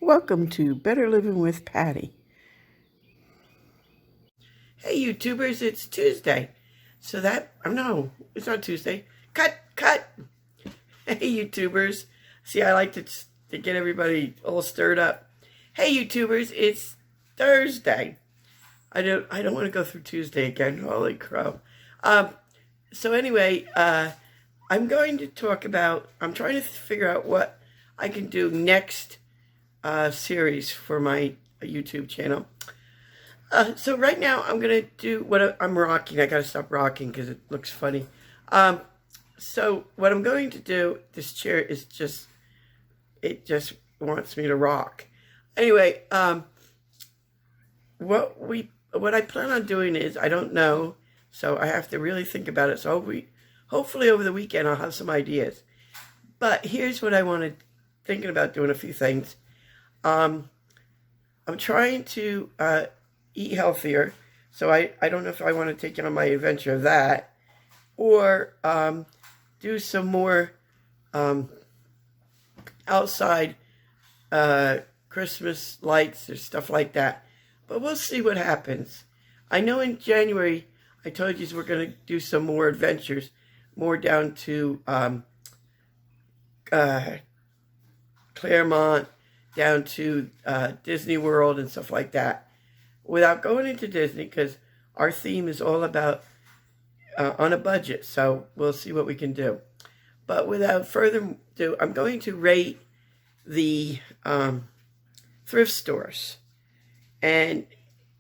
Welcome to Better Living with Patti. Hey YouTubers, it's Tuesday. No, it's not Tuesday. Cut. Hey YouTubers. See, I like to get everybody all stirred up. Hey YouTubers, it's Thursday. I don't want to go through Tuesday again. Holy crow. So anyway, I'm going to talk about, I'm trying to figure out what I can do next series for my YouTube channel. So right now I'm going to do I'm rocking. I got to stop rocking because it looks funny. So what I'm going to do, this chair is it just wants me to rock. Anyway, what I plan on doing is, I don't know, so I have to really think about it. So hopefully over the weekend I'll have some ideas. But here's what I wanted, thinking about doing a few things. I'm trying to eat healthier, so I don't know if I want to take on my adventure of that, or do some more outside Christmas lights or stuff like that. But we'll see what happens. I know in January I told you we're going to do some more adventures, more down to Claremont, down to Disney World and stuff like that. Without going into Disney, because our theme is all about on a budget, so we'll see what we can do. But without further ado, I'm going to rate the thrift stores. And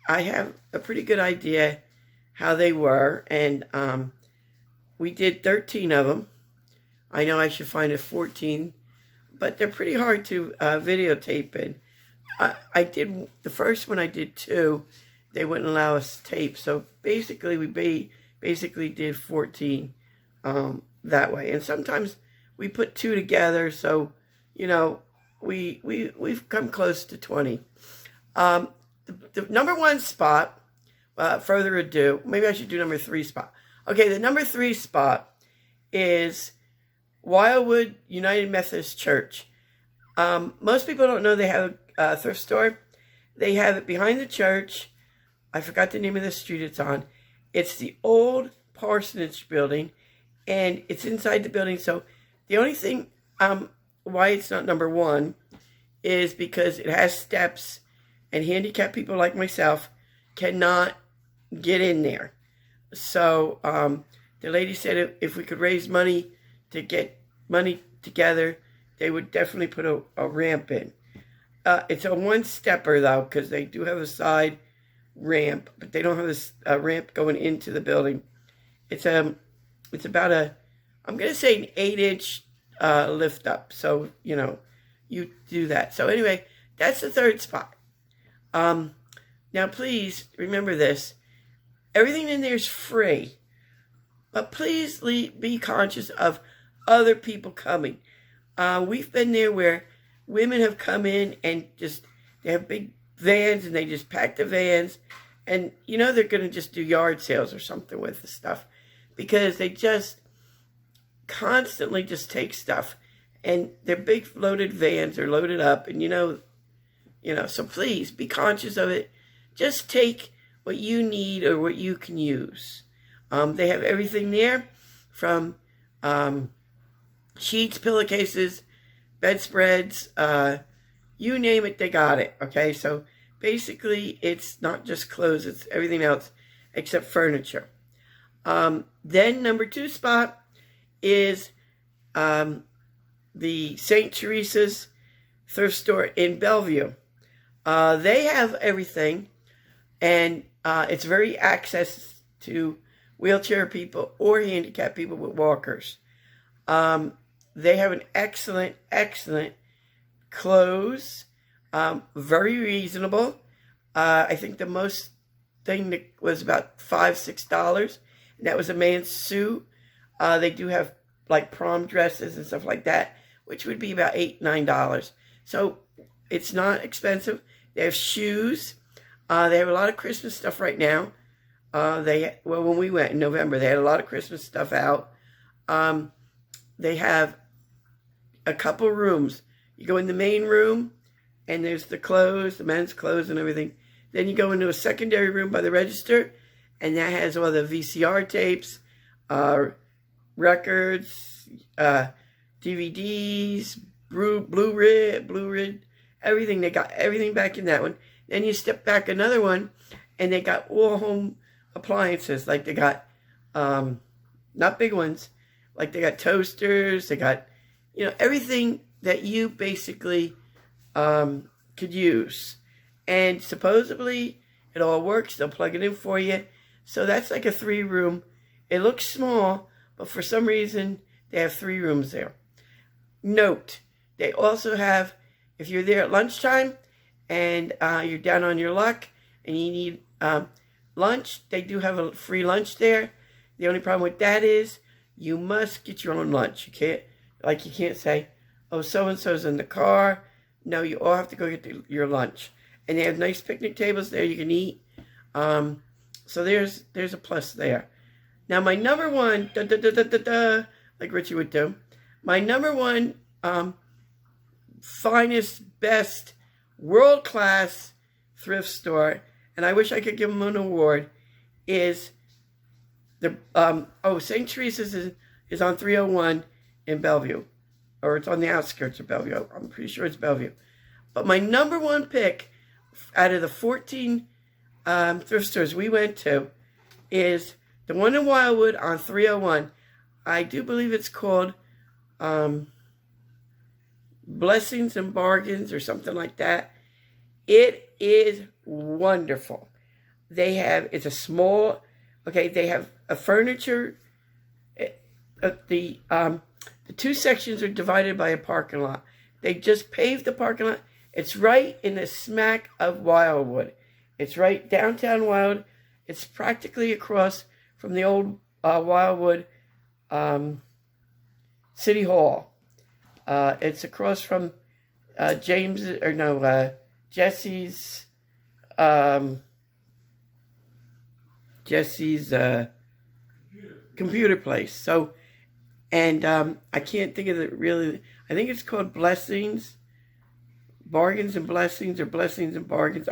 I have a pretty good idea how they were, and we did 13 of them. I know I should find a 14, but they're pretty hard to videotape. And I did, the first one I did 2, they wouldn't allow us tape. So basically we basically did 14 that way. And sometimes we put 2 together, so, you know, we've come close to 20. The number 1 spot, further ado, maybe I should do number 3 spot. Okay, the number 3 spot is Wildwood United Methodist Church. Most people don't know they have a thrift store. They have it behind the church. I forgot the name of the street it's on. It's the old parsonage building, and it's inside the building. So the only thing why it's not number 1 is because it has steps, and handicapped people like myself cannot get in there. So the lady said if we could raise money to get money together, they would definitely put a ramp in. It's a one-stepper, though, because they do have a side ramp, but they don't have a ramp going into the building. It's about I'm going to say an 8-inch lift up. So, you know, you do that. So anyway, that's the 3rd spot. Now, please remember this. Everything in there is free. But please be conscious of other people coming. We've been there where women have come in and they have big vans and they just pack the vans. And, you know, they're going to just do yard sales or something with the stuff, because they just constantly just take stuff. And their big loaded vans are loaded up, and, you know, so please be conscious of it. Just take what you need or what you can use. They have everything there, from sheets, pillowcases, bedspreads, you name it, they got it. Okay, so basically it's not just clothes, it's everything else except furniture. Then number 2 spot is the St. Teresa's thrift store in Bellevue. They have everything, and it's very access to wheelchair people or handicapped people with walkers. They have an excellent clothes, very reasonable. I think the most thing that was about $5-6, and that was a man's suit. They do have like prom dresses and stuff like that, which would be about $8-9. So it's not expensive. They have shoes. They have a lot of Christmas stuff right now. When we went in November, they had a lot of Christmas stuff out. They have a couple rooms. You go in the main room, and there's the clothes, the men's clothes and everything. Then you go into a secondary room by the register, and that has all the VCR tapes, records, DVDs, Blu-ray, everything. They got everything back in that one. Then you step back another one, and they got all home appliances. Like they got, not big ones, like they got toasters, they got, everything that you basically could use. And supposedly it all works. They'll plug it in for you. So that's like a 3-room. It looks small, but for some reason they have 3 rooms there. Note, they also have, if you're there at lunchtime and you're down on your luck and you need lunch, they do have a free lunch there. The only problem with that is you must get your own lunch. You can't say, oh, so-and-so's in the car. No, you all have to go get your lunch. And they have nice picnic tables there you can eat. So there's a plus there. Now my number one, like Richie would do, my number one finest, best, world-class thrift store, and I wish I could give them an award, is the St. Teresa's is on 301 in Bellevue, or it's on the outskirts of Bellevue. I'm pretty sure it's Bellevue. But my number one pick out of the 14 thrift stores we went to is the one in Wildwood on 301. I do believe it's called Blessings and Bargains or something like that. It is wonderful. They have a furniture. The 2 sections are divided by a parking lot. They just paved the parking lot. It's right in the smack of Wildwood. It's right downtown Wildwood. It's practically across from the old Wildwood City Hall. It's across from Jesse's computer place. So, and I can't think of it really. I think it's called Bargains and Blessings, or Blessings and Bargains.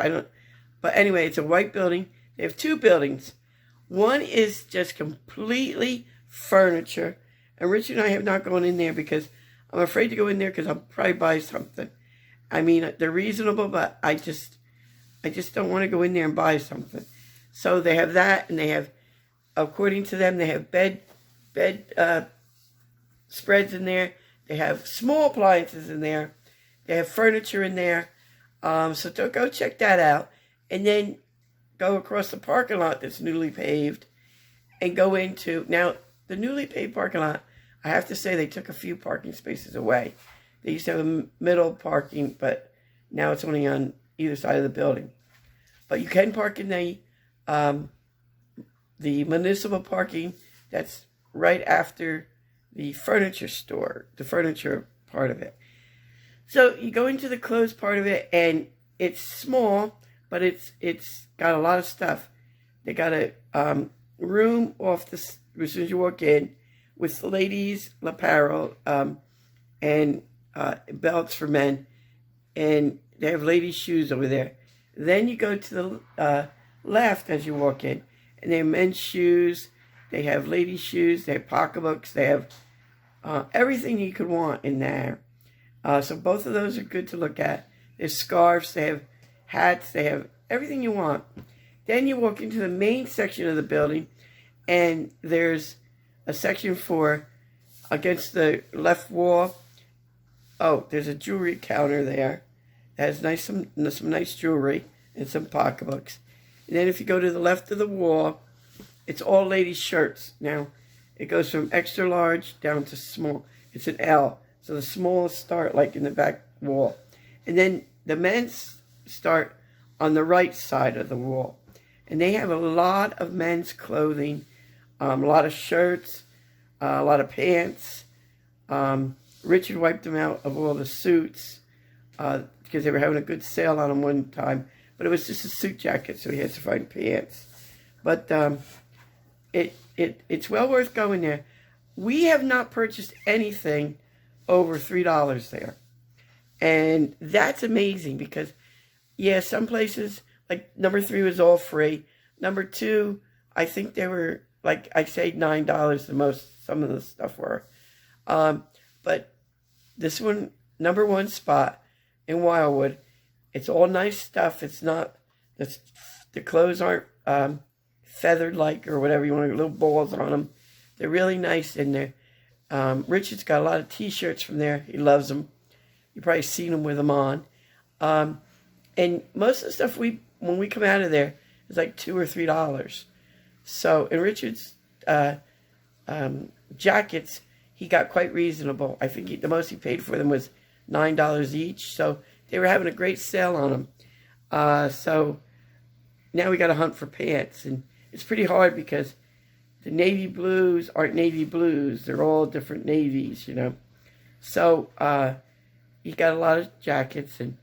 But anyway, it's a white building. They have 2 buildings. One is just completely furniture. And Richard and I have not gone in there because I'm afraid to go in there because I'll probably buy something. I mean, they're reasonable, but I just don't want to go in there and buy something. So they have that, and they have, according to them, they have bed spreads in there. They have small appliances in there. They have furniture in there. So go check that out. And then go across the parking lot that's newly paved and go into, now the newly paved parking lot, I have to say they took a few parking spaces away. They used to have a middle parking, but now it's only on either side of the building. But you can park in the municipal parking that's right after the furniture store, the furniture part of it. So you go into the clothes part of it, and it's small, but it's got a lot of stuff. They got a room off as soon as you walk in with ladies' apparel and belts for men, and they have ladies' shoes over there. Then you go to the left as you walk in, and they have men's shoes, they have ladies' shoes, they have pocketbooks, they have everything you could want in there. So both of those are good to look at. There's scarves, they have hats, they have everything you want. Then you walk into the main section of the building, and there's a section for, against the left wall, there's a jewelry counter there that has some nice jewelry and some pocketbooks. And then if you go to the left of the wall, it's all ladies' shirts. Now, it goes from extra large down to small. It's an L. So the smallest start like in the back wall. And then the men's start on the right side of the wall. And they have a lot of men's clothing, a lot of shirts, a lot of pants. Richard wiped them out of all the suits because they were having a good sale on them one time. But it was just a suit jacket, so he had to find pants. But it's well worth going there. We have not purchased anything over $3 there. And that's amazing because, yeah, some places, like number 3 was all free. Number 2, I think they were, like, I say $9 the most some of the stuff were. But this one, number 1 spot in Wildwood, it's all nice stuff. It's not, the clothes aren't feathered like, or whatever you want, little balls on them. They're really nice in there. Richard's got a lot of t-shirts from there. He loves them. You've probably seen them with them on. And most of the stuff when we come out of there is like $2 or $3. So, in Richard's jackets, he got quite reasonable. I think the most he paid for them was $9 each. So, they were having a great sale on them. So, now we got to hunt for pants. And it's pretty hard because the navy blues aren't navy blues. They're all different navies, you know. So, he got a lot of jackets and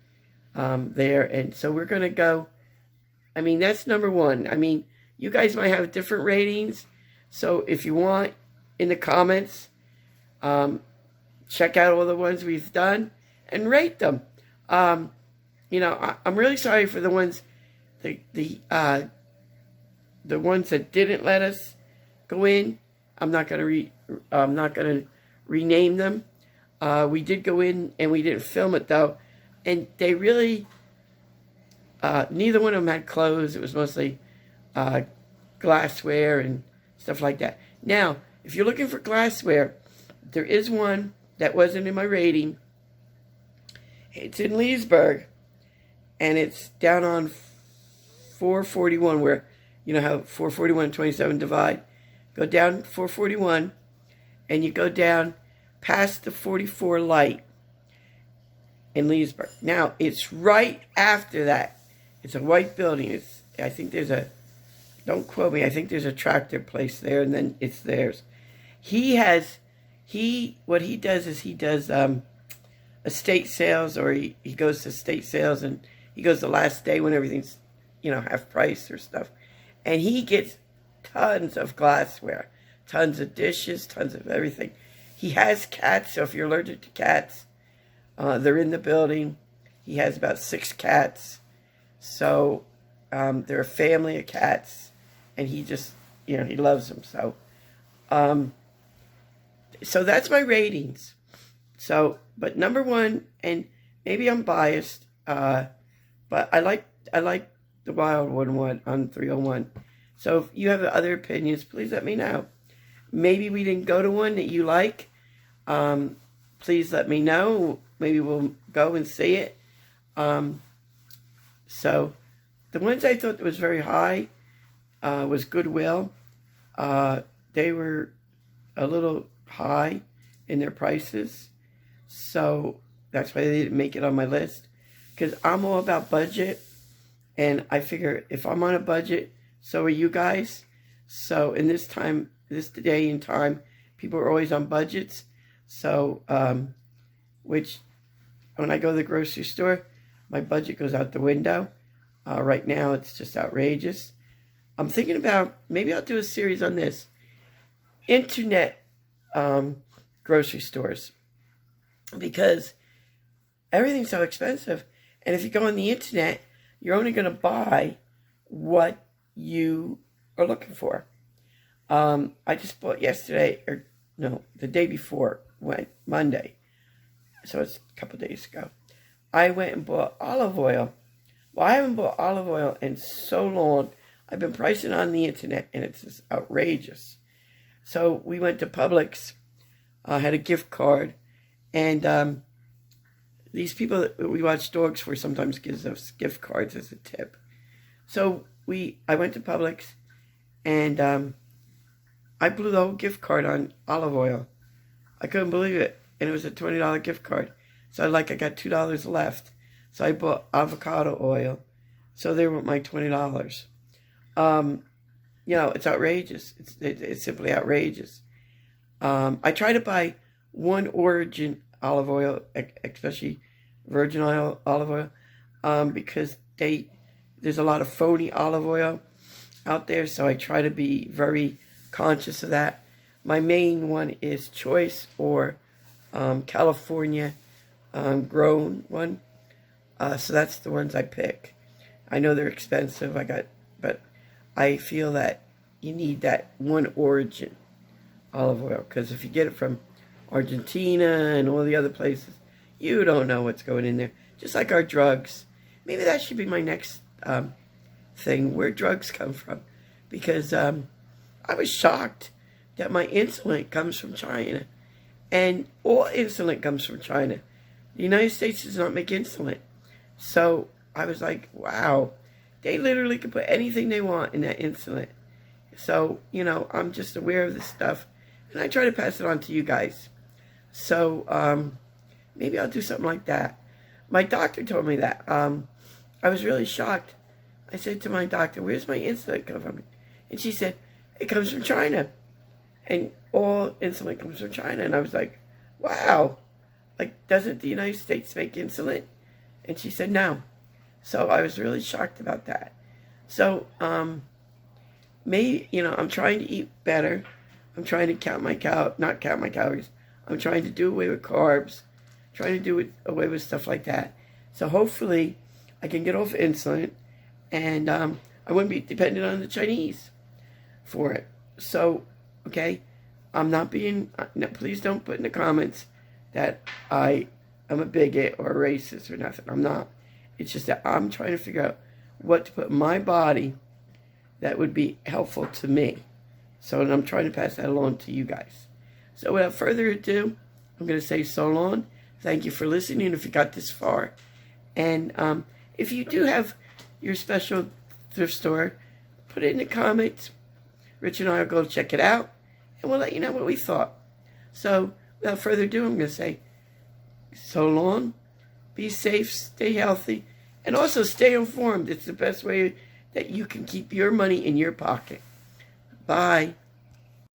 there. And so we're going to go. I mean, that's number 1. I mean, you guys might have different ratings. So if you want, in the comments, check out all the ones we've done and rate them. You know, I'm really sorry for the ones, the ones that didn't let us go in. I'm not going to rename them. We did go in and we didn't film it though, and they really, neither one of them had clothes. It was mostly glassware and stuff like that. Now, if you're looking for glassware, there is one that wasn't in my rating. It's in Leesburg, and it's down on 441, where, you know how 441 and 27 divide. Go down 441, and you go down past the 44 light in Leesburg. Now, it's right after that. It's a white building. I think there's a, don't quote me, I think there's a tractor place there, and then it's theirs. What he does is he does estate sales, or he goes to estate sales, and he goes the last day when everything's, you know, half price or stuff. And he gets tons of glassware, tons of dishes, tons of everything. He has cats, so if you're allergic to cats, they're in the building. He has about 6 cats. So they're a family of cats, and he just, you know, he loves them. So that's my ratings. So, but number 1, and maybe I'm biased, but I like the Wildwood one on 301. So if you have other opinions, please let me know. Maybe we didn't go to one that you like. Please let me know. Maybe we'll go and see it. So the ones I thought that was very high was Goodwill. They were a little high in their prices. So that's why they didn't make it on my list. Because I'm all about budget. And I figure if I'm on a budget, so are you guys. So in this day and time, people are always on budgets. So, which when I go to the grocery store, my budget goes out the window. Right now, it's just outrageous. I'm thinking about, maybe I'll do a series on this. Internet grocery stores. Because everything's so expensive. And if you go on the internet, you're only going to buy what you are looking for. I just bought the day before, Monday. So it's a couple days ago. I went and bought olive oil. Well, I haven't bought olive oil in so long. I've been pricing on the internet, and it's just outrageous. So we went to Publix. I had a gift card, and these people that we watch dogs for sometimes gives us gift cards as a tip. So I went to Publix, and I blew the whole gift card on olive oil. I couldn't believe it, and it was a $20 gift card. So I got $2 left. So I bought avocado oil. So there went my $20. You know, it's outrageous. It's simply outrageous. I try to buy one origin olive oil, especially virgin olive oil, because there's a lot of phony olive oil out there. So I try to be very conscious of that. My main one is Choice or California grown one. So that's the ones I pick. I know they're expensive. But I feel that you need that one origin olive oil, because if you get it from Argentina and all the other places, you don't know what's going in there. Just like our drugs. Maybe that should be my next thing, where drugs come from. Because I was shocked that my insulin comes from China. And all insulin comes from China. The United States does not make insulin. So I was like, wow. They literally can put anything they want in that insulin. So, I'm just aware of this stuff. And I try to pass it on to you guys. So, maybe I'll do something like that. My doctor told me that. I was really shocked. I said to my doctor, where's my insulin come from? And she said, it comes from China. And all insulin comes from China. And I was like, wow. Like, doesn't the United States make insulin? And she said, no. So I was really shocked about that. So, maybe, I'm trying to eat better. I'm trying to not count my calories. I'm trying to do away with carbs. Trying to do away with stuff like that. So hopefully I can get off insulin, and I wouldn't be dependent on the Chinese for it. So, okay, I'm not being, no, please don't put in the comments that I am a bigot or a racist or nothing. I'm not. It's just that I'm trying to figure out what to put in my body that would be helpful to me. So I'm trying to pass that along to you guys. So without further ado, I'm going to say so long. Thank you for listening if you got this far. And if you do have your special thrift store, put it in the comments. Rich and I will go check it out, and we'll let you know what we thought. So without further ado, I'm going to say so long. Be safe, stay healthy, and also stay informed. It's the best way that you can keep your money in your pocket. Bye.